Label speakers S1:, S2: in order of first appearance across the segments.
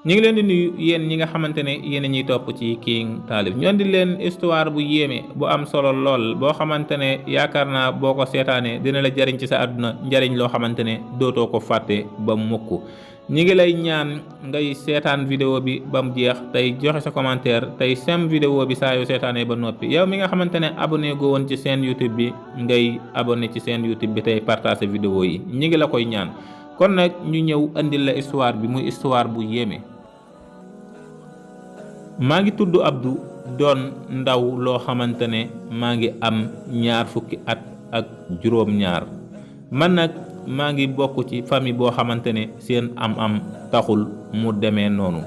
S1: ñi ngi leen di nuyu yéen ñi nga xamante ne yéen ñuy topp ci King Taalif ñu andi leen histoire bu yéeme bu am solo lool boo xamante ne yaakaar naa boo ko seetaanee dina la jariñ ci sa àdduna njariñ loo xamante ne dootoo ko fàtte ba mukk. ñi ngi lay ñaan ngay seetaan vidéo bi ba mu jeex tey joxe sa commentaire tey sem vidéo bi saa yoo seetaanee ba noppi yow mi nga xamante ne abonné go woon ci seen YouTube bi ngay abonné ci seen YouTube bi tey partager vidéo yi ñi ngi la koy ñaan. kon nag ñu ñëw andil la histoire bi muy histoire bu yéeme. maa ngi tudd Abdou doon ndaw loo xamante ne maa ngi am 20 fukki at ak juróom-ñaar man nag maa ngi bokk ci famille boo xamante ne seen am-am taxul mu demee noonu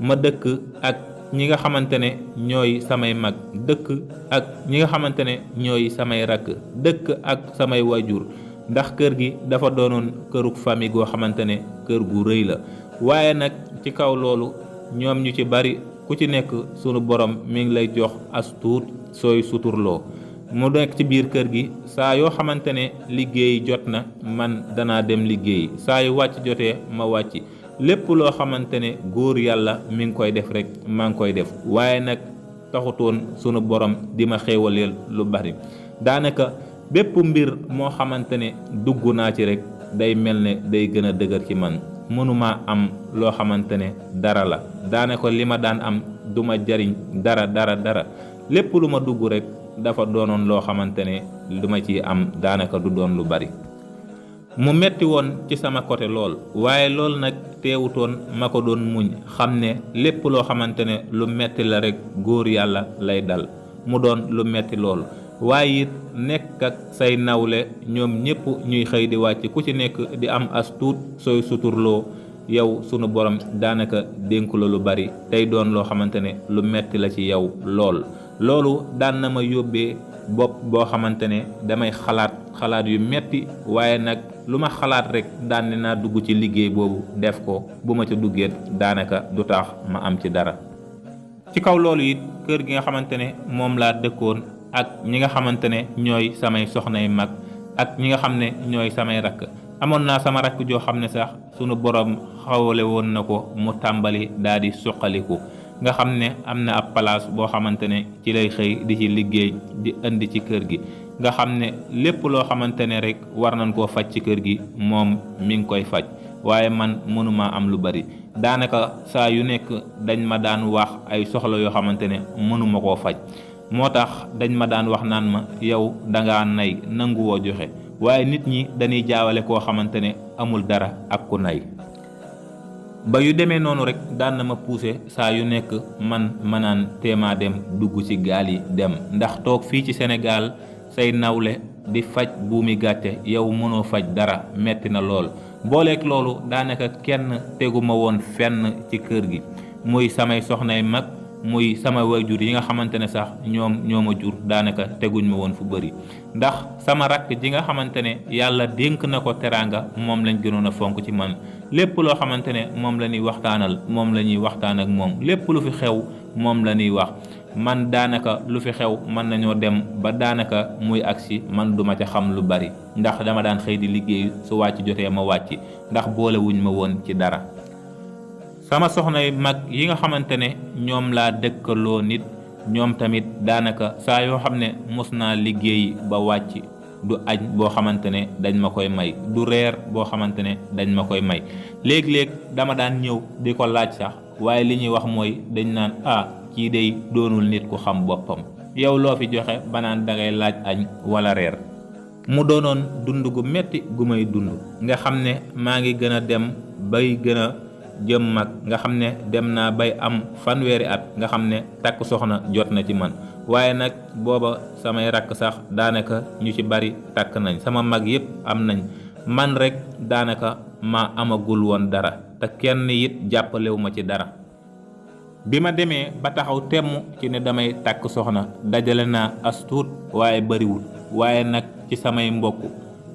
S1: ma dëkk ak ñi nga xamante ne ñooy samay mag dëkk ak ñi nga xamante ne ñooy samay rakk dëkk ak samay wajur ndax kër gi dafa doonoon këruk famille goo xamante ne kër gu rëy la waaye nag ci kaw loolu ñoom ñu ci bari ku ci nekk sunu borom mi ngi lay jox as tuut sooy suturloo mu nekk ci biir kër gi saa yoo xamante ne liggéey jot na man danaa dem liggéey saa yu wàcc jotee ma wàcc lépp loo xamante ne góor yàlla mi ngi koy def rek maa ngi koy def waaye nag taxutoon sunu borom di ma xéewaleel lu bari daanaka bépp mbir moo xamante ne dugg naa ci rek day mel ne day gën a dëgër ci man mënuma am loo xamante ne dara la daanaka li ma daan am du ma jariñ dara lépp lu ma dugg rek dafa doonoon loo xamante ne lu ma ci am daanaka du doon lu bari mu metti woon ci sama côté lool waaye lool nag teewutoon ma ko doon muñ xam ne lépp loo xamante ne lu metti la rek góor yàlla lay dal mu doon lu metti lool waaye it nekk ak say nawle ñoom ñépp ñuy xëy di wàcc ku ci nekk di am as tuut sooy suturloo yow sunu borom daanaka dénku la lu bari tey doon loo xamante ne lu metti la ci yow lool loolu daan na ma yóbbee bopp boo xamante ne damay xalaat yu metti waaye nag lu ma xalaat rek daan ne naa dugg ci liggéey boobu def ko bu ma ca duggee daanaka du tax ma am ci dara. ci kaw loolu it kër gi nga xamante ne moom laa dëkkoon ak ñi nga xamante ne ñooy samay soxnay mag ak ñi nga xam ne ñooy samay rakk amoon naa sama rakk joo xam ne sax sunu borom xawale woon na ko mu tàmbali daal di suqaliku nga xam ne am na ab place boo xamante ne ci lay xëy di ci liggéey di indi ci kër gi nga xam ne lépp loo xamante ne rek war nañ koo faj ci kër gi moom mi ngi koy faj waaye man mënuma am lu bari daanaka saa yu nekk dañ ma daan wax ay soxla yoo xamante ne mënuma koo faj moo tax dañ ma daan wax naan ma yow dangaa nay nanguwoo joxe waaye nit ñi dañuy jaawale koo xamante ne amul dara ak ku nay ba yu demee noonu rek daan na ma pousser saa yu nekk man manaan téemaa dem dugg ci gaal yi dem ndax toog fii ci Sénégal say nawle di faj buumi gàcce yow mënoo faj dara metti na lool booleeg loolu daanaka kenn teguma woon fenn ci kër gi muy samay soxnay mag muy sama wayjur yi nga xamante ne sax ñoom ñoo ma jur daanaka teguñ ma woon fu bëri ndax sama rakk ji nga xamante ne yàlla dénk na ko teraanga moom lañ gënoon a fonk ci man lépp loo xamante ne moom la ñuy waxtaanal moom la ñuy waxtaan ak moom lépp lu fi xew moom la ñuy wax man daanaka lu fi xew mën nañoo dem ba daanaka muy agsi man duma ca xam lu bari ndax dama daan xëy di liggéey su wàcc jotee ma wàcc ndax boole wuñ ma woon ci dara sama soxnay mag yi nga xamante ne ñoom laa dëkkaloo nit ñoom tamit daanaka saa yoo xam ne mos naa liggéey ba wàcc du añ boo xamante ne dañ ma koy may du reer boo xamante ne dañ ma koy may léeg-léeg dama daan ñëw di ko laaj sax waaye li ñuy wax mooy dañ naan kii day doonul nit ku xam boppam yow loo fi joxe ba naan dangay laaj añ wala reer mu doonoon dund gu metti gu may dund nga xam ne maa ngi gën a dem bay gën a jëm mag nga xam ne dem naa bay am fanweeri at nga xam ne takk soxna jot na ci man waaye nag booba samay rakk sax daanaka ñu ci bari takk nañ sama mag yépp am nañ man rek daanaka ma amagul woon dara te kenn it jàppalewu ma ci dara bi ma demee ba taxaw temm ci ne damay takk soxna dajale naa as tuut waaye bariwul waaye nag ci samay mbokk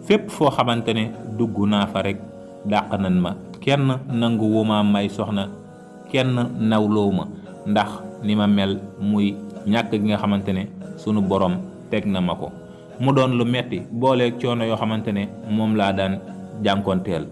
S1: fépp foo xamante ne dugg naa fa rek dàq nañ ma kenn nangu wuma may soxna kenn nawloo ma ndax ni ma mel muy ñàkk gi nga xamante ne sunu borom teg na ma ko mu doon lu metti booleeg coono yoo xamante ne moom laa daan jànkonteel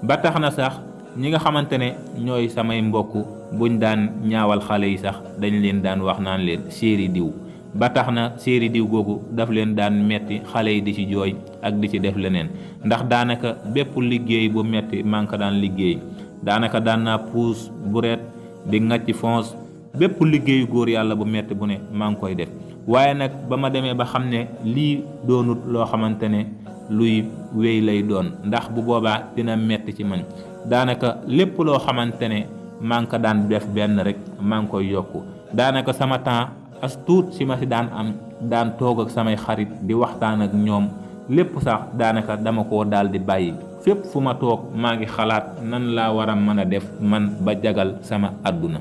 S1: ba tax na sax ñi nga xamante ne ñooy samay mbokk buñ daan ñaawal xale yi sax dañ leen daan wax naan leen séeri diw, ba tax na séeri diw googu daf leen daan metti xale yi di ci jooy ak di ci def leneen, ndax daanaka bépp liggéey bu metti maa ngi ko daan liggéey. daanaka daan naa puus bureet di ngacc fonce, bépp liggéeyu góor yàlla bu metti bu ne maa ngi koy def. waaye nag ba ma demee ba xam ne lii doonut loo xamante ne luy wéy lay doon, ndax bu boobaa dina metti ci man, daanaka lépp loo xamante ne maa ngi ko daan def benn rek maa ngi koy yokku. daanaka sama temps as tuut si ma si daan am daan toog ak samay xarit di waxtaan ak ñoom, lépp sax daanaka dama ko daal di bàyyi. fépp fu ma toog maa ngi xalaat nan laa war a mën a def man ba jagal sama àdduna.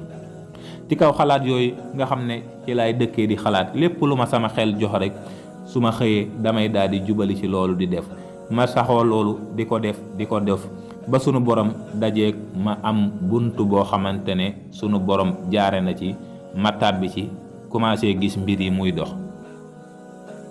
S1: ci kaw xalaat yooyu nga xam ne ci laay dëkkee di xalaat, lépp lu ma sama xel jox rek su ma xëyee damay daal di jubali ci loolu di def. ma saxoo loolu di ko def ba sunu borom dajeeg ma am bunt boo xamante ne sunu borom jaare na ci ma tàbbi ci commencé gis mbir yi muy dox.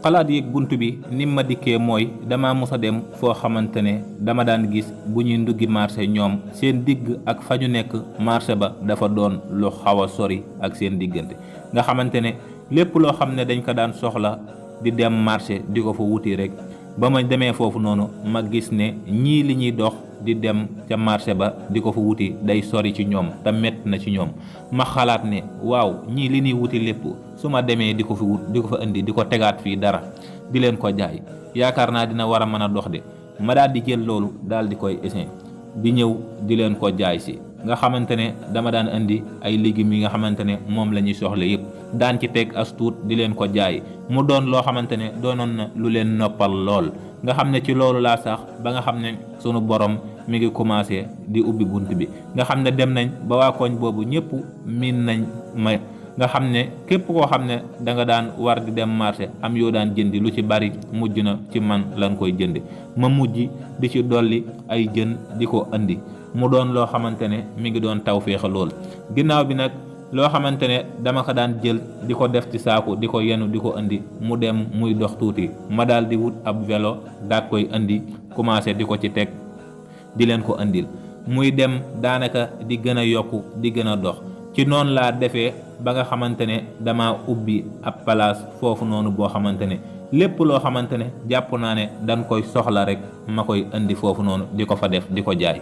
S1: xalaat yeeg bunt bi nim ma dikkee mooy dama mos a dem foo xamante ne dama daan gis bu ñuy nduggi marché ñoom seen digg ak fa ñu nekk marché ba dafa doon lu xaw a sori ak seen diggante, nga xamante ne lépp loo xam ne dañ ko daan soxla di dem marché di ko fa wuti rek. ba ma demee foofu noonu ma gis ne ñii li ñuy dox di dem ca marché ba di ko fa wuti day sori ci ñoom te mett na ci ñoom. ma xalaat ne waaw ñii li ñuy wuti lépp su ma demee di ko fi wut di ko fa indi di ko tegaat fii dara di leen ko jaay, yaakaar naa dina war a mën a dox de. ma daal di jël loolu daal di koy essayer di ñëw di leen ko jaay si, nga xamante ne dama daan indi ay légumes yi nga xamante ne moom la ñuy soxla yëpp daan ci teg as tuut di leen ko jaay. mu doon loo xamante ne doonoon na lu leen noppal lool, nga xam ne ci loolu laa sax ba nga xam ne sunu borom mi ngi commencé di ubbi bunt bi, nga xam ne dem nañ ba waa koñ boobu ñëpp miin nañ ma, nga xam ne képp koo xam ne da nga daan war di dem marché am yoo daan jëndi lu ci bari mujj na ci man lan koy jëndi. ma mujj di ci dolli ay jën di ko andi, mu doon loo xamante ne mi ngi doon taw féexa lool. ginnaaw bi nag loo xamante ne dama ko daan jël di ko def ci saaku di ko yenu di ko andi, mu dem muy dox tuuti ma daal di wut ab vélo daat koy andi commencé di ko ci teg di leen ko andil, muy dem daanaka di gën a yokku di gën a dox. ci noonu laa defee ba nga xamante ne dama ubbi ab place foofu noonu boo xamante ne lépp loo xamante ne jàpp naa ne dañ koy soxla rek ma koy andi foofu noonu di ko fa def di ko jaay.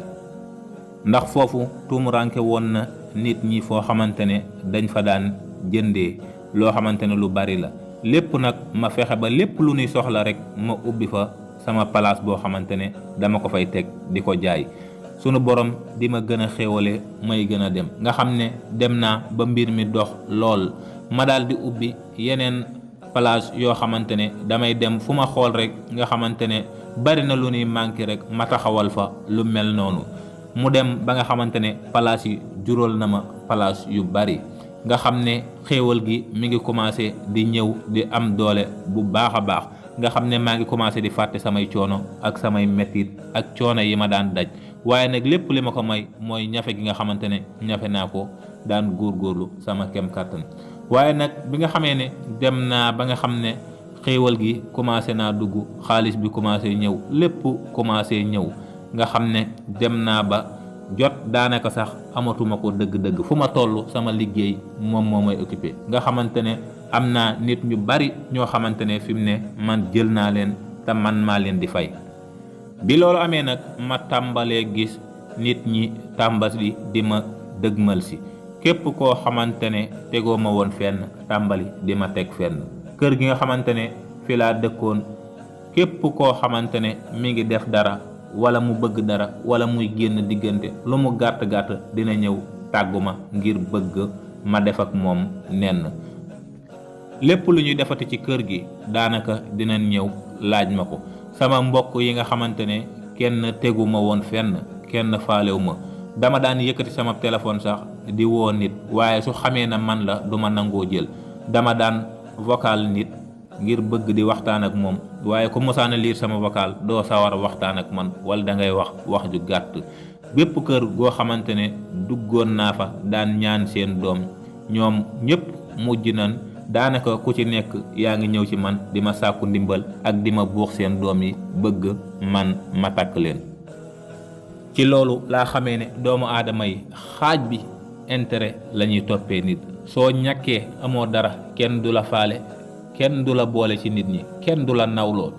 S1: ndax foofu tuumuranke woon na nit ñi foo xamante ne dañ fa daan jëndee loo xamante ne lu bari la, lépp nag ma fexe ba lépp lu ñuy soxla rek ma ubbi fa sama place boo xamante ne dama ko fay teg di ko jaay. sunu borom di ma gën a xéewale may gën a dem, nga xam ne dem naa ba mbir mi dox lool. ma daal di ubbi yeneen place yoo xamante ne damay dem fu ma xool rek nga xamante ne bari na lu ñuy manqué rek ma taxawal fa lu mel noonu. mu dem ba nga xamante ne place yi jural na ma place yu bari, nga xam ne xéewal gi mi ngi commencé di ñëw di am doole bu baax a baax, nga xam ne maa ngi commencé di fàtte samay coono ak samay mettit ak coono yi ma daan daj. waaye nag lépp li ma ko may mooy ñafe gi nga xamante ne ñafe naa ko daan góorgóorlu sama kem kàttan. waaye nag bi nga xamee ne dem naa ba nga xam ne xéewal gi commencé naa dugg, xaalis bi commencé ñëw, lépp commencé ñëw, nga xam ne dem naa ba jot daanaka sax amatuma ko dëgg-dëgg. fu ma toll sama liggéey moom moo may occupé, nga xamante ne am naa nit ñu bari ñoo xamante ne fi mu ne man jël naa leen te man maa leen di fay. bi loolu amee nag ma tàmbalee gis nit ñi tàmbali di ma dëgmal si, képp koo xamante ne tegoo ma woon fenn tàmbali di ma teg fenn. kër gi nga xamante ne fi laa dëkkoon, képp koo xamante ne mi ngi def dara wala mu bëgg dara wala muy génn diggante lu mu gàtt-gàtt dina ñëw tàggu ma ngir bëgg ma def ak moom nenn. lépp lu ñuy defati ci kër gi daanaka dinañ ñëw laaj ma ko. sama mbokk yi nga xamante ne kenn tegu ma woon fenn, kenn faalewu ma, dama daan yëkkati sama téléphone sax di woo nit, waaye su xamee na man la duma nangoo jël. dama daan vocal nit ngir bëgg di waxtaan ak moom, waaye ku mosaana liir sama vocal doo sawar a waxtaan ak man wala da ngay wax ju gàtt. bépp kër goo xamante ne duggoon naa fa daan ñaan seen doom, ñoom ñëpp mujj nañ daanaka ku ci nekk yaa ngi ñëw ci man di ma sàkku ndimbal ak di ma buux seen doom yi bëgg man ma takk leen. ci loolu laa xamee ne doomu aadama yi xaaj bi intérêt la ñuy toppee nit. soo ñàkkee amoo dara kenn du la faale, kenn du la boole ci nit ñi, kenn du la nawloo.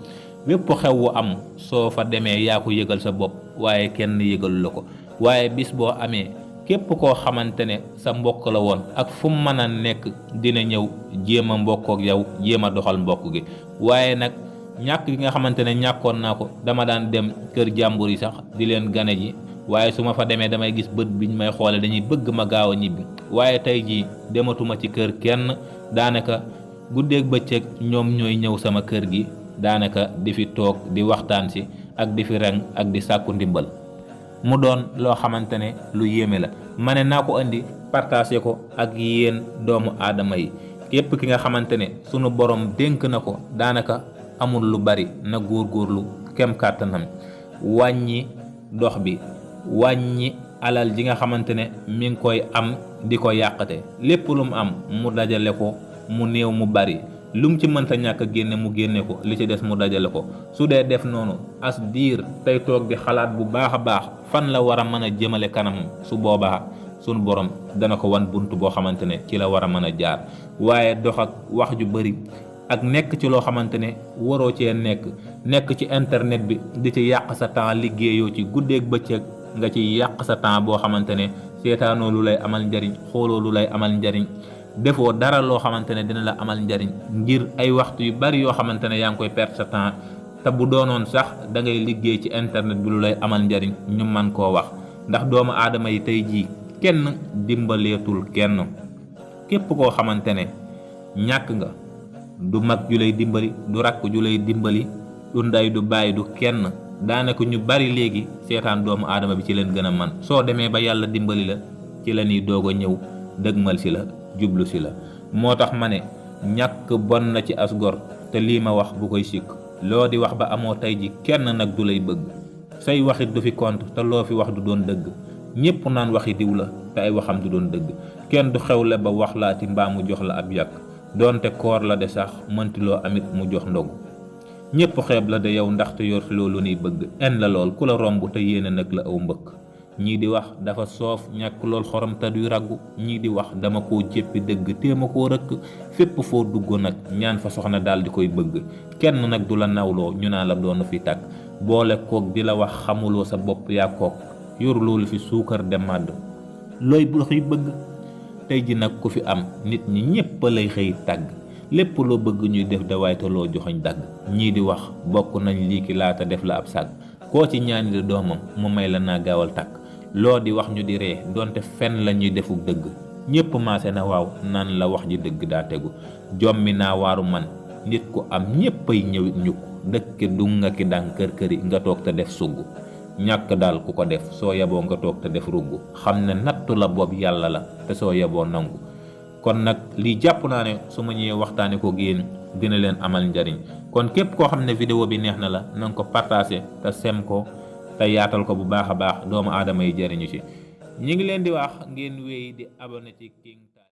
S1: wépp xew wu am soo fa demee yaa ko yëgal sa bopp waaye kenn yëgalu la ko. waaye bis boo amee képp koo xamante ne sa mbokk la woon ak fu mu mën a nekk dina ñëw jéem a mbokkook yow, jéem a doxal mbokk gi. waaye nag ñàkk gi nga xamante ne ñàkkoon naa ko, dama daan dem kër jàmbur yi sax di leen gane ji, waaye su ma fa demee damay gis bët biñ may xoole dañuy bëgg ma gaaw a ñibbi. waaye tey jii dematuma ci kër kenn, daanaka guddeeg bëccëg ñoom ñooy ñëw sama kër gi, daanaka di fi toog di waxtaan si ak di fi reng ak di sàkku ndimbal. mu doon loo xamante ne lu yéeme la. ma ne naa ko indi partagé ko ak yéen doomu aadama yi. képp ki nga xamante ne sunu borom dénk na ko daanaka amul lu bari, na góorgóorlu kem kàttanam, wàññi dox bi, wàññi alal ji nga xamante ne mi ngi koy am di ko yàqate. lépp lu mu am mu dajale ko, mu néew mu bari, lu mu ci mënta ñàkk a génne mu génne ko, li ci des mu dajale ko. su dee def noonu as diir tey toog di xalaat bu baax a baax fan la war a mën a jëmale kanam, su boobaa sunu borom dana ko wan bunt boo xamante ne ci la war a mën a jaar. waaye dox ak wax ju bari ak nekk ci loo xamante ne waroo cee nekk ci internet bi di ci yàq sa temps, liggéeyoo ci guddeeg bëccëg nga ci yàq sa temps boo xamante ne seetaanoo lu lay amal njariñ, xooloo lu lay amal njariñ, defoo dara loo xamante ne dina la amal njariñ, ngir ay waxtu yu bari yoo xamante ne yaa ngi koy perte sa temps. te bu doonoon sax da ngay liggéey ci internet bi lu lay amal njariñ ñu man koo wax. ndax doomu aadama yi tey jii kenn dimbaleetul kenn. képp koo xamante ne ñàkk nga, du mag ju lay dimbali, du rakk ju lay dimbali, du ndey du bàyyi du kenn. daanaka ñu bari léegi seetaan doomu aadama bi ci leen gën a man. soo demee ba yàlla dimbali la ci la ñuy doog a ñëw dëgmal si la, jublu si la. moo tax ma ne ñàkk bon na ci as gor, te lii ma wax bu koy sikk. loo di wax ba amoo tey ji kenn nag du lay bëgg, say waxit du fi compte, te loo fi wax du doon dëgg. ñépp naan waxi diw la te ay waxam du doon dëgg. kenn du xewle ba wax laati mbaa mu jox la ab yàq, doonte koor la de sax mëntiloo amit mu jox ndogu. ñépp xeeb la de yow ndaxte yor fi loolu nuy bëgg. en la lool ku la romb te yéene nag la aw mbëkk. ñii di wax dafa soof ñàkk lool xorom te duy raggu, ñii di wax dama koo jéppi dëgg téema koo rëkk. fépp foo dugg nag ñaan fa soxna daal di koy bëgg. kenn nag du la nawloo ñu naa la doonu fi tàkk, boole koog di la wax xamuloo sa bopp yaa koog, yor loolu fi suukar de màdd looy bu xëy bëgg. tey ji nag ku fi am nit ñi ñépp lay xëy tàgg, lépp loo bëgg ñuy def da waaye te loo joxoñ dagg. ñii di wax bokk nañ lii ki laata def la ab sàgg, koo ci ñaani di doomam mu may la naa gaawal tàkk. loo di wax ñu di ree donte fenn la ñuy defu dëgg. ñépp maase na waaw naan la wax ji dëgg daa tegu. jommi naa waaru man nit ku am ñéppay ñëwit ñukk, dëkke du nga ki daan kër këri nga toog te def sugg. ñàkk daal ku ko def soo yeboo nga toog te def rugg, xam ne nattu la boobu yàlla la te soo yeboo nangu. kon nag lii jàpp naa ne su ma ñëwee waxtaane ko génn dina leen amal njariñ. kon képp koo xam ne vidéo bi neex na la na nga ko partagé te sem ko te yaatal ko bu baax a baax, doomu aadama yi jariñu ci. ñi ngi leen di wax ngeen wéy di abonné ci King